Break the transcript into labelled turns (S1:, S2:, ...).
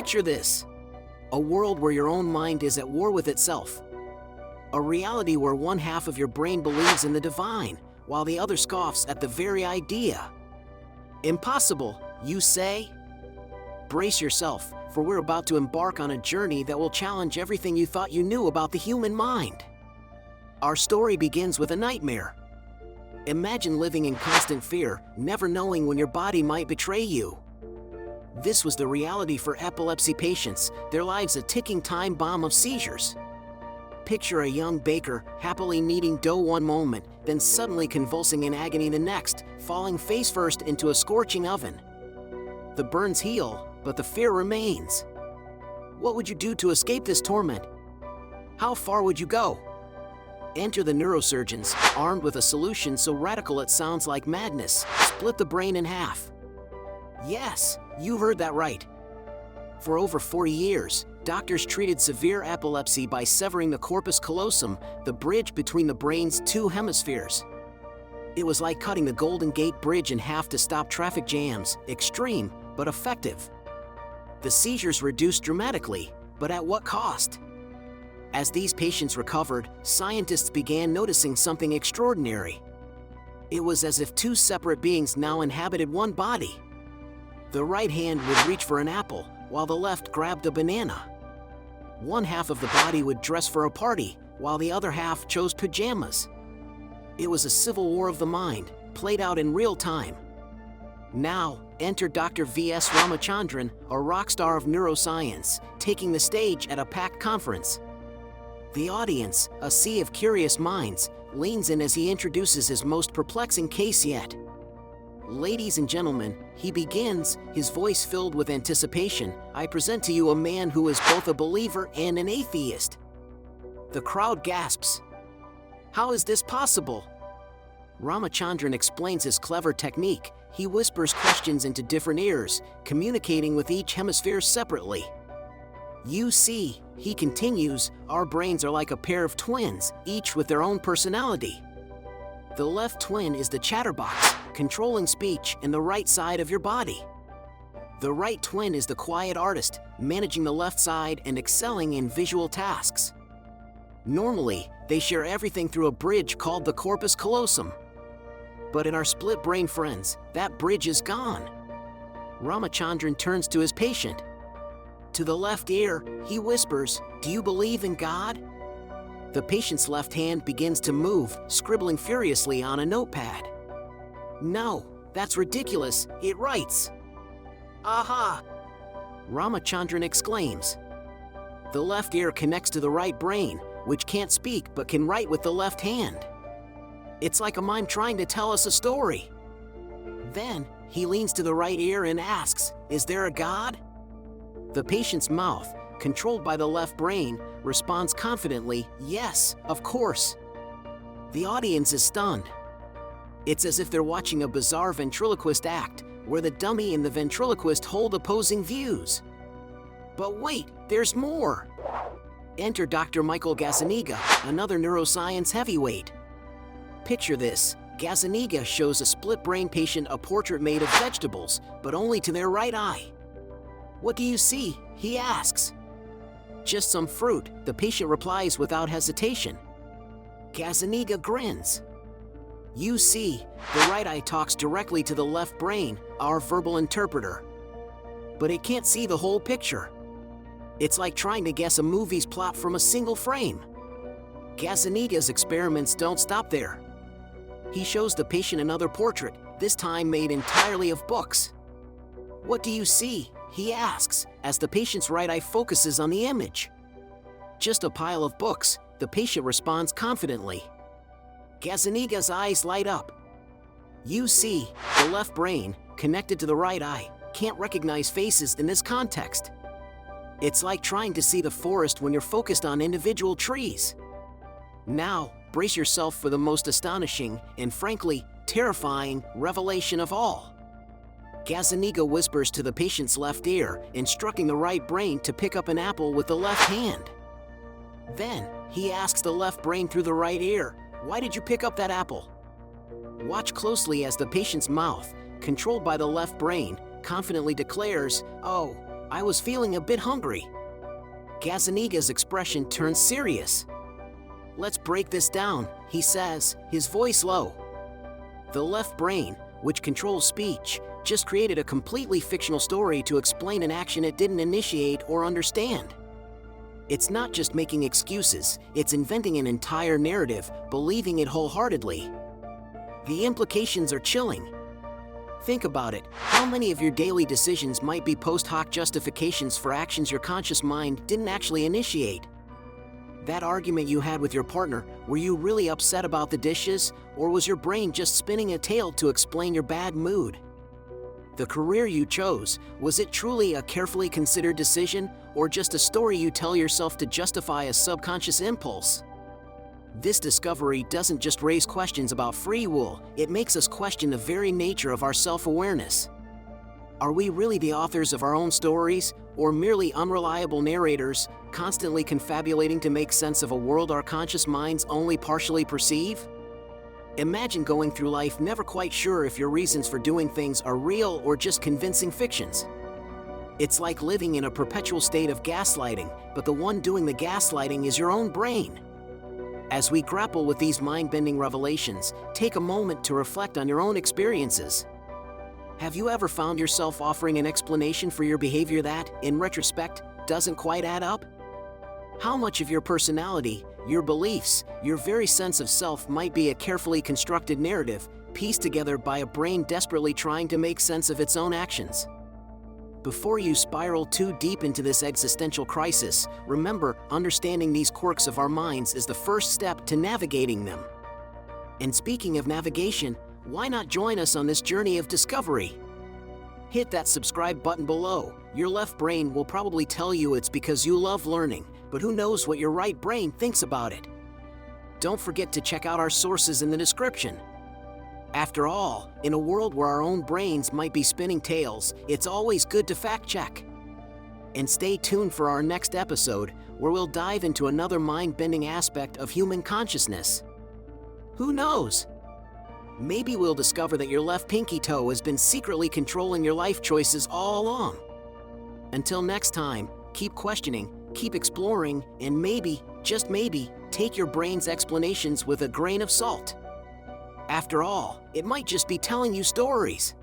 S1: Picture this: a world where your own mind is at war with itself. A reality where one half of your brain believes in the divine, while the other scoffs at the very idea. Impossible, you say? Brace yourself, for we're about to embark on a journey that will challenge everything you thought you knew about the human mind. Our story begins with a nightmare. Imagine living in constant fear, never knowing when your body might betray you. This was the reality for epilepsy patients, their lives a ticking time bomb of seizures. Picture a young baker, happily kneading dough one moment, then suddenly convulsing in agony the next, falling face first into a scorching oven. The burns heal, but the fear remains. What would you do to escape this torment? How far would you go? Enter the neurosurgeons, armed with a solution so radical it sounds like madness: split the brain in half. Yes, you heard that right. For over 40 years, doctors treated severe epilepsy by severing the corpus callosum, the bridge between the brain's two hemispheres. It was like cutting the Golden Gate Bridge in half to stop traffic jams, extreme, but effective. The seizures reduced dramatically, but at what cost? As these patients recovered, scientists began noticing something extraordinary. It was as if two separate beings now inhabited one body. The right hand would reach for an apple, while the left grabbed a banana. One half of the body would dress for a party, while the other half chose pajamas. It was a civil war of the mind, played out in real time. Now, enter Dr. V.S. Ramachandran, a rock star of neuroscience, taking the stage at a packed conference. The audience, a sea of curious minds, leans in as he introduces his most perplexing case yet. Ladies and gentlemen, he begins, his voice filled with anticipation. I present to you a man who is both a believer and an atheist. The crowd gasps. How is this possible? Ramachandran explains his clever technique. He whispers questions into different ears, communicating with each hemisphere separately. You see, he continues, our brains are like a pair of twins, each with their own personality. The left twin is the chatterbox, controlling speech and the right side of your body. The right twin is the quiet artist, managing the left side and excelling in visual tasks. Normally, they share everything through a bridge called the corpus callosum. But in our split brain friends, that bridge is gone. Ramachandran turns to his patient. To the left ear, he whispers, do you believe in God? The patient's left hand begins to move, scribbling furiously on a notepad. No, that's ridiculous, it writes. Aha! Ramachandran exclaims. The left ear connects to the right brain, which can't speak but can write with the left hand. It's like a mime trying to tell us a story. Then, he leans to the right ear and asks, is there a God? The patient's mouth, controlled by the left brain, responds confidently, yes, of course. The audience is stunned. It's as if they're watching a bizarre ventriloquist act, where the dummy and the ventriloquist hold opposing views. But wait, there's more! Enter Dr. Michael Gazzaniga, another neuroscience heavyweight. Picture this: Gazzaniga shows a split-brain patient a portrait made of vegetables, but only to their right eye. What do you see? He asks. Just some fruit, the patient replies without hesitation. Gazzaniga grins. You see, the right eye talks directly to the left brain, our verbal interpreter. But it can't see the whole picture. It's like trying to guess a movie's plot from a single frame. Gazzaniga's experiments don't stop there. He shows the patient another portrait, this time made entirely of books. What do you see? He asks, as the patient's right eye focuses on the image. Just a pile of books, the patient responds confidently. Gazzaniga's eyes light up. You see, the left brain, connected to the right eye, can't recognize faces in this context. It's like trying to see the forest when you're focused on individual trees. Now, brace yourself for the most astonishing and frankly, terrifying revelation of all. Gazzaniga whispers to the patient's left ear, instructing the right brain to pick up an apple with the left hand. Then, he asks the left brain through the right ear, why did you pick up that apple? Watch closely as the patient's mouth, controlled by the left brain, confidently declares, oh, I was feeling a bit hungry. Gazzaniga's expression turns serious. Let's break this down, he says, his voice low. The left brain, which controls speech, just created a completely fictional story to explain an action it didn't initiate or understand. It's not just making excuses, it's inventing an entire narrative, believing it wholeheartedly. The implications are chilling. Think about it, how many of your daily decisions might be post hoc justifications for actions your conscious mind didn't actually initiate? That argument you had with your partner, were you really upset about the dishes, or was your brain just spinning a tale to explain your bad mood? The career you chose, was it truly a carefully considered decision, or just a story you tell yourself to justify a subconscious impulse? This discovery doesn't just raise questions about free will, it makes us question the very nature of our self-awareness. Are we really the authors of our own stories, or merely unreliable narrators, constantly confabulating to make sense of a world our conscious minds only partially perceive? Imagine going through life never quite sure if your reasons for doing things are real or just convincing fictions. It's like living in a perpetual state of gaslighting, but the one doing the gaslighting is your own brain. As we grapple with these mind-bending revelations, take a moment to reflect on your own experiences. Have you ever found yourself offering an explanation for your behavior that, in retrospect, doesn't quite add up? How much of your personality, your beliefs, your very sense of self might be a carefully constructed narrative, pieced together by a brain desperately trying to make sense of its own actions? Before you spiral too deep into this existential crisis, remember, understanding these quirks of our minds is the first step to navigating them. And speaking of navigation, why not join us on this journey of discovery? Hit that subscribe button below. Your left brain will probably tell you it's because you love learning, but who knows what your right brain thinks about it? Don't forget to check out our sources in the description. After all, in a world where our own brains might be spinning tales, it's always good to fact-check. And stay tuned for our next episode, where we'll dive into another mind-bending aspect of human consciousness. Who knows? Maybe we'll discover that your left pinky toe has been secretly controlling your life choices all along. Until next time, keep questioning, keep exploring, and maybe, just maybe, take your brain's explanations with a grain of salt. After all, it might just be telling you stories.